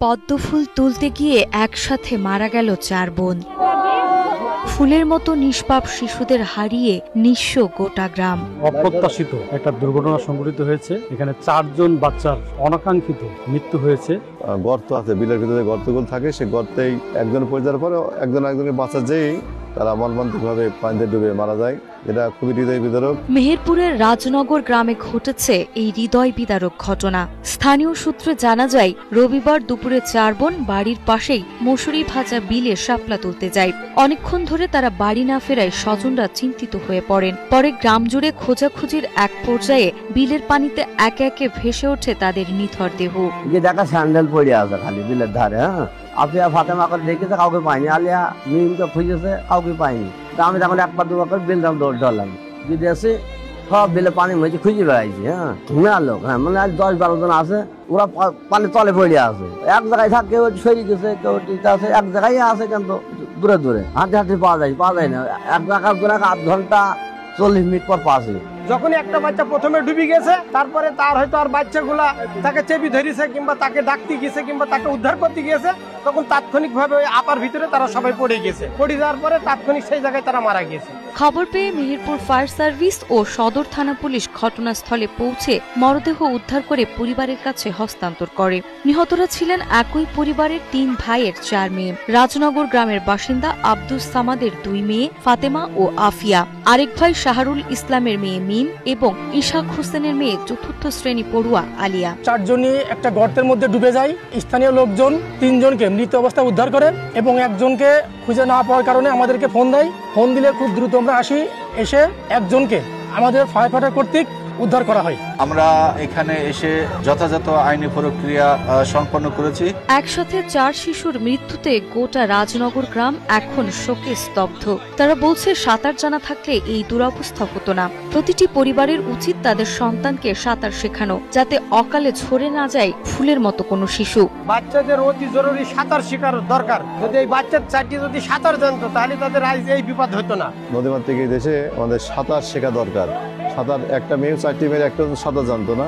পদ্মফুল তুলতে গিয়ে একসাথে মারা গেল 4 বোন। ফুলের মতো নিষ্পাপ শিশুদের হারিয়ে নিঃস্ব গোটা গ্রাম। অপ্রত্যাশিত একটা দুর্ঘটনা সংঘটিত হয়েছে। এখানে 4 জন বাচ্চার অনাকাঙ্ক্ষিত মৃত্যু হয়েছে। গর্ত আছে, বিলের ভিতরে গর্তগুলো থাকে, সে গর্তেই একজন পড়ে যাওয়ার পরে একজন একজনকে বাঁচা যেই তারা মর্মান্তিকভাবে পানিতে ডুবে মারা যায়। এটা খুবই হৃদয় বিদারক। মেহেরপুরের রাজনগর গ্রামে ঘটেছে এই হৃদয় বিদারক ঘটনা। স্থানীয় সূত্রে জানা যায়, রবিবার দুপুরে 4 বোন বাড়ির পাশেই মসুরি ভাজা বিলে শাপলা তুলতে যায়। অনেকক্ষণ ধরে তারা বাড়ি না ফেরায় স্বজনরা চিন্তিত হয়ে পড়েন। পরে গ্রাম জুড়ে খোঁজাখুঁজির এক পর্যায়ে বিলের পানিতে একে একে ভেসে ওঠে তাদের নিথর দেহ। দেখা স্যান্ডেল পড়ে আছে খালি বিলের ধারে। আফিয়া ফাতেমাকে দেখেছে, কাউকে পাইনি। আলিয়া মিমকে খুঁজেছে, কাউকে পাইনি। আমি তখন একবার দুবার করে বিল দৌড় ধরলাম। যদি আসে সব বিলে পানি হয়েছে, খুঁজে বেড়াইছি। মেলা লোক, মানে 10-12 জন আছে, ওরা পানি তলে পড়ে আছে। এক জায়গায় থাকে, কেউ সরিয়ে গেছে, কেউ আছে, এক জায়গায় আছে, কিন্তু দূরে দূরে হাঁটতে হাঁটতে পাওয়া যায় না। এক জায়গায় করে 8 ঘন্টা 40 মিনিট পর পাশে। যখন একটা বাচ্চা প্রথমে ডুবে গেছে, তারপরে তার হয়তো আর বাচ্চাগুলা তাকে চেপি ধরেছে, কিংবা তাকে ডাকতে গেছে, কিংবা তাকে উদ্ধার করতে গিয়েছে, তখন তাৎক্ষণিকভাবে ওই আপার ভিতরে তারা সবাই পড়ে গেছে। পড়ে যাওয়ার পরে তাৎক্ষণিক সেই জায়গায় তারা মারা গেছে। খবর পেয়ে মেহেরপুর ফায়ার সার্ভিস ও সদর থানা পুলিশ ঘটনাস্থলে পৌঁছে মরদেহ উদ্ধার করে পরিবারের কাছে হস্তান্তর করে। নিহতরা ছিলেন একই পরিবারের 3 ভাইয়ের 4 মেয়ে। রাজনগর গ্রামের বাসিন্দা আব্দুস সামাদের 2 মেয়ে ফাতেমা ও আফিয়া, আরেক ভাই শাহরুল ইসলামের মেয়ে মিম এবং ইশাক হোসেনের মেয়ে 4র্থ শ্রেণী পড়ুয়া আলিয়া। 4 জনই একটা গর্তের মধ্যে ডুবে যায়। স্থানীয় লোকজন 3 জনকে মৃত অবস্থায় উদ্ধার করে এবং একজনকে খুঁজে না পাওয়ার কারণে আমাদেরকে ফোন দেয়। ফোন দিলে খুব দ্রুত আমরা আসি, এসে একজনকে আমাদের ফায়ার ফাইটার কর্তৃক উদ্ধার করা হয়। আমরা এখানে এসে যথাযথ আইনি প্রক্রিয়া সম্পন্ন করেছি। একসাথে 4 শিশুর মৃত্যুতে গোটা রাজনগর গ্রাম এখন শোকে স্তব্ধ। তারা বলছে, সাঁতার জানা থাকলে এই দুরবস্থা হতো না। প্রতিটি পরিবারের উচিত তাদের সন্তানকে সাঁতার শেখানো, যাতে অকালে ঝরে না যায় ফুলের মতো কোনো শিশু। বাচ্চাদের অতি জরুরি সাঁতার শেখার দরকার। যদি এই বাচ্চার 4টি যদি সাঁতার জানতো, তাহলে তাদের আজ এই বিপদ হতো না। নদীমাতৃক এই দেশে আমাদের সাঁতার শেখা দরকার। সাঁতার একটা মেয়ে 4টি মেয়ের একটা সাঁতার জানতো না।